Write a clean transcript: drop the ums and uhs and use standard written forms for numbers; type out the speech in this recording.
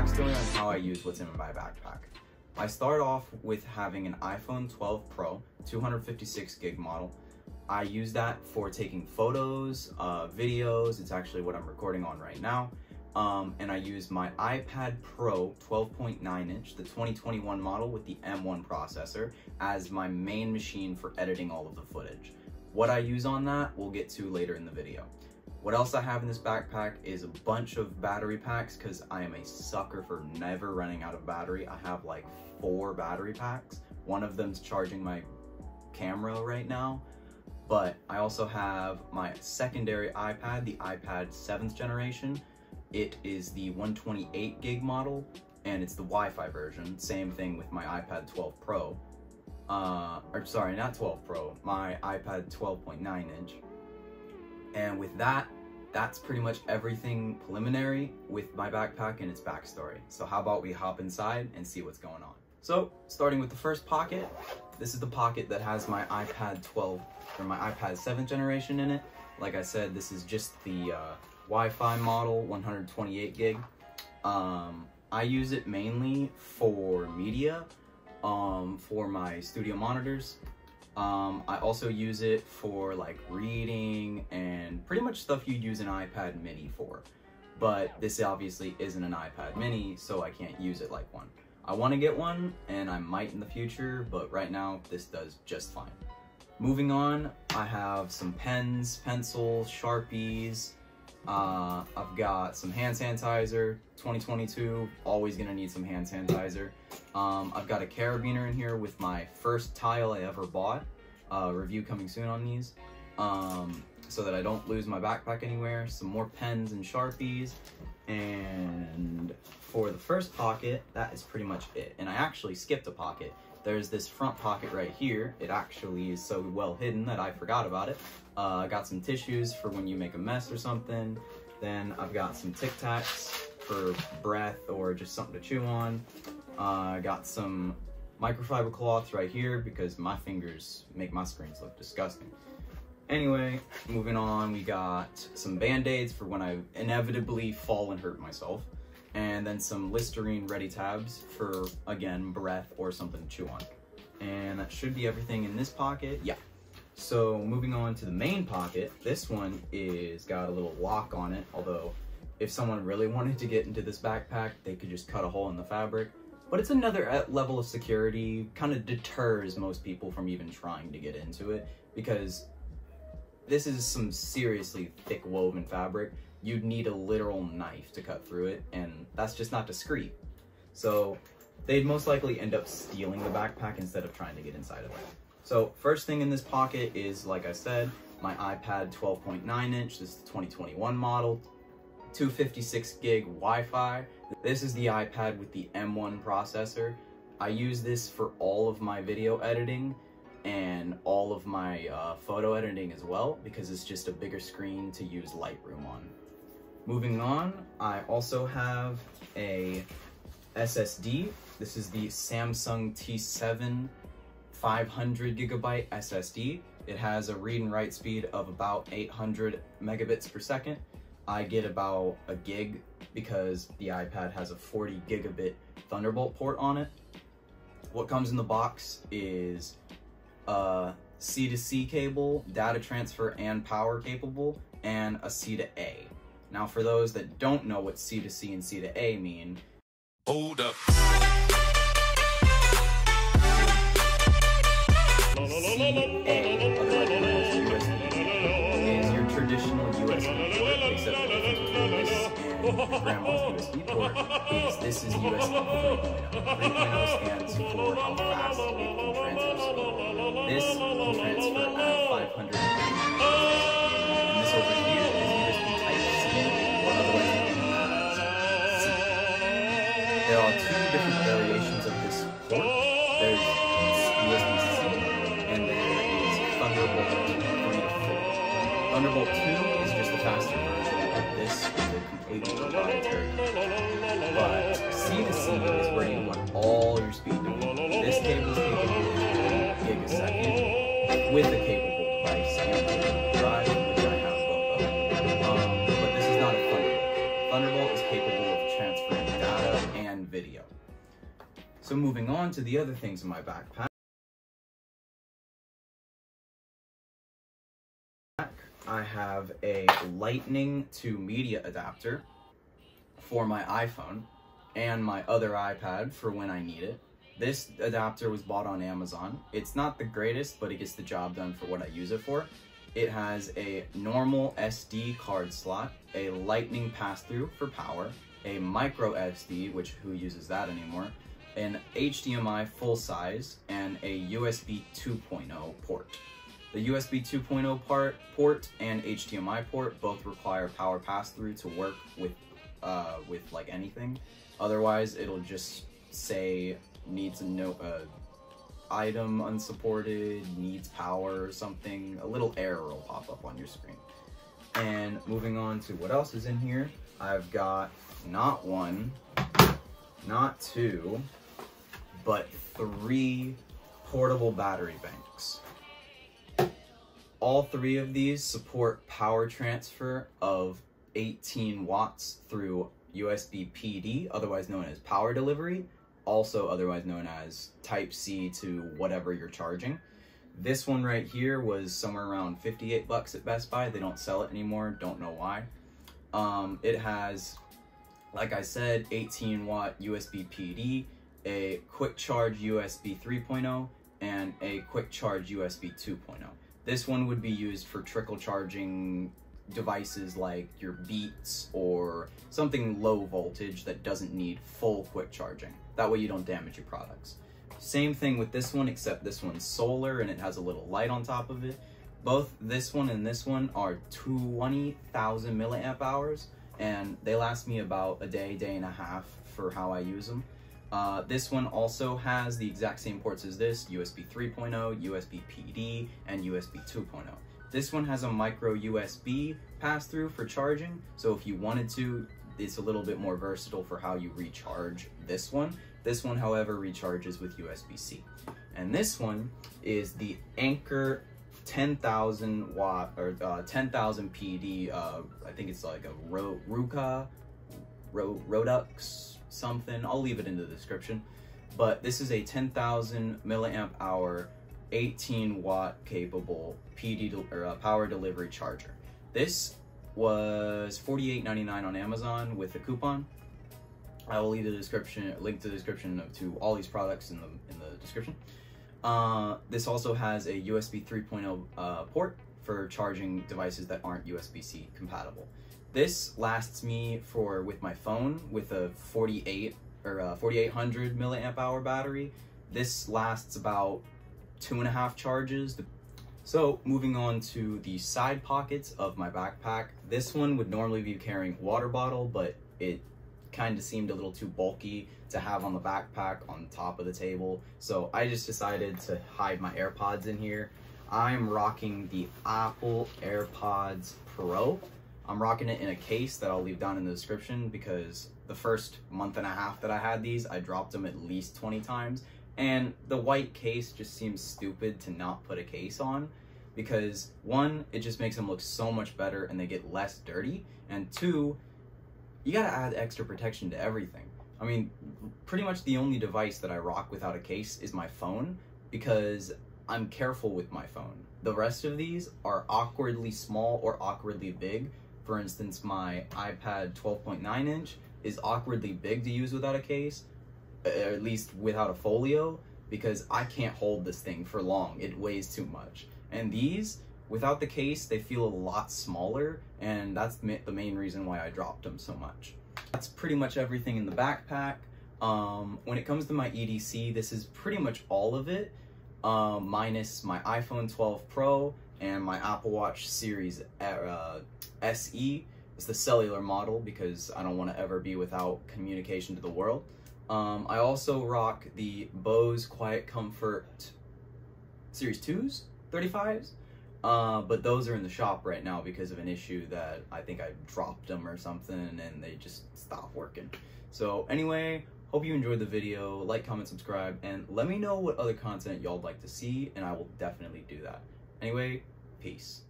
backstory on how I use what's in my backpack. I start off with having an iPhone 12 Pro, 256 gig model. I use that for taking photos, videos. It's actually what I'm recording on right now. And I use my iPad Pro 12.9 inch, the 2021 model with the M1 processor, as my main machine for editing all of the footage. What I use on that, we'll get to later in the video. What else I have in this backpack is a bunch of battery packs, because I am a sucker for never running out of battery. I have like 4 battery packs. One of them's charging my camera right now, but I also have my secondary iPad, the iPad 7th generation. It is the 128 gig model, and it's the Wi-Fi version. Same thing with my iPad 12 Pro. Or sorry, not 12 Pro, my iPad 12.9 inch. And with that, that's pretty much everything preliminary with my backpack and its backstory. So how about we hop inside and see what's going on. So, starting with the first pocket, this is the pocket that has my iPad 12, or my iPad 7th generation in it. Like I said, this is just the Wi-Fi model, 128 gig. I use it mainly for media, for my studio monitors. I also use it for like reading and pretty much stuff you'd use an iPad mini for. But this obviously isn't an iPad mini, so I can't use it like one. I want to get one, and I might in the future, but right now this does just fine. Moving on, I have some pens, pencils, Sharpies. I've got some hand sanitizer, 2022, always gonna need some hand sanitizer. I've got a carabiner in here with my first tile I ever bought. Review coming soon on these. So that I don't lose my backpack anywhere. Some more pens and Sharpies. And for the first pocket, that is pretty much it. And I actually skipped a pocket. There's this front pocket right here. It actually is so well hidden that I forgot about it. I got some tissues for when you make a mess or something. Then I've got some Tic Tacs for breath or just something to chew on. I got some microfiber cloths right here because my fingers make my screens look disgusting. Anyway, moving on, we got some Band-Aids for when I inevitably fall and hurt myself. And then some Listerine ready tabs for, again, breath or something to chew on. And that should be everything in this pocket. Yeah. So moving on to the main pocket, this one is got a little lock on it, although if someone really wanted to get into this backpack, they could just cut a hole in the fabric. But it's another level of security, kind of deters most people from even trying to get into it, because this is some seriously thick woven fabric. You'd need a literal knife to cut through it, and that's just not discreet. So they'd most likely end up stealing the backpack instead of trying to get inside of it. So first thing in this pocket is, like I said, my iPad 12.9 inch. This is the 2021 model, 256 gig Wi-Fi. This is the iPad with the M1 processor. I use this for all of my video editing and all of my photo editing as well, because it's just a bigger screen to use Lightroom on. Moving on, I also have a SSD. This is the Samsung T7 500 gigabyte SSD. It has a read and write speed of about 800 megabits per second. I get about a gig because the iPad has a 40 gigabit Thunderbolt port on it. What comes in the box is a C2C cable, data transfer and power capable, and a C to A. Now for those that don't know what C2C and C to A mean, hold up. CA, otherwise known as USB, is your traditional USB port, except the difference between this and your grandma's USB port is this is USB 3.0. 3.0 stands for how fast it can transfer speed. This can transfer at 500 megabits. And this over here is USB Type-C, or otherwise known as C. There are 2 different variations of this port. There's USB-C, and there is Thunderbolt 3 to 4. Thunderbolt 2 is just a faster version of this with a completely proprietary cable. But C to C is where you want all your speed to be. This cable is capable of 1 gig a second with a capable device and drive, which I have both of. But this is not a Thunderbolt. Thunderbolt is capable of transferring data So moving on to the other things in my backpack. I have a lightning to media adapter for my iPhone and my other iPad for when I need it. This adapter was bought on Amazon. It's not the greatest, but it gets the job done for what I use it for. It has a normal SD card slot, a lightning pass-through for power, a micro SD, which who uses that anymore, an HDMI full size, and a USB 2.0 port. The USB 2.0 port and HDMI port both require power pass-through to work with like anything. Otherwise, it'll just say needs no item unsupported, needs power or something. A little error will pop up on your screen. And moving on to what else is in here, I've got not one, not two, but 3 portable battery banks. All 3 of these support power transfer of 18 watts through USB PD, otherwise known as power delivery, also otherwise known as Type-C to whatever you're charging. This one right here was somewhere around 58 bucks at Best Buy. They don't sell it anymore, don't know why. It has, like I said, 18 watt USB PD, a quick charge USB 3.0, and a quick charge USB 2.0. This one would be used for trickle charging devices like your Beats or something low voltage that doesn't need full quick charging. That way you don't damage your products. Same thing with this one, except this one's solar and it has a little light on top of it. Both this one and this one are 20,000 milliamp hours, and they last me about a day, day and a half for how I use them. This one also has the exact same ports as this, USB 3.0, USB PD, and USB 2.0. This one has a micro USB pass-through for charging, so if you wanted to, it's a little bit more versatile for how you recharge this one. This one, however, recharges with USB-C. And this one is the Anker 10,000 watt, or 10,000 PD, I think it's like a Rodux something. I'll leave it in the description. But this is a 10,000 milliamp hour, 18 watt capable PD power delivery charger. This was $48.99 on Amazon with a coupon. I will leave the description, link to the description to all these products in the description. This also has a USB 3.0 port for charging devices that aren't USB-C compatible. This lasts me with my phone with a 4800 milliamp hour battery. This lasts about 2.5 charges. So moving on to the side pockets of my backpack. This one would normally be carrying water bottle, but it kind of seemed a little too bulky to have on the backpack on top of the table. So I just decided to hide my AirPods in here. I'm rocking the Apple AirPods Pro. I'm rocking it in a case that I'll leave down in the description because the first month and a half that I had these, I dropped them at least 20 times. And the white case just seems stupid to not put a case on because 1, it just makes them look so much better and they get less dirty. And 2, you gotta add extra protection to everything. I mean, pretty much the only device that I rock without a case is my phone because I'm careful with my phone. The rest of these are awkwardly small or awkwardly big. For instance, my iPad 12.9 inch is awkwardly big to use without a case, or at least without a folio, because I can't hold this thing for long. It weighs too much. And these, without the case, they feel a lot smaller, and that's the main reason why I dropped them so much. That's pretty much everything in the backpack. When it comes to my EDC, this is pretty much all of it, minus my iPhone 12 Pro and my Apple Watch Series SE. It's the cellular model because I don't want to ever be without communication to the world. I also rock the Bose Quiet Comfort Series 2s, 35s, but those are in the shop right now because of an issue that I think I dropped them or something and they just stopped working. So anyway, hope you enjoyed the video. Like, comment, subscribe, and let me know what other content y'all would like to see, and I will definitely do that. Anyway, peace.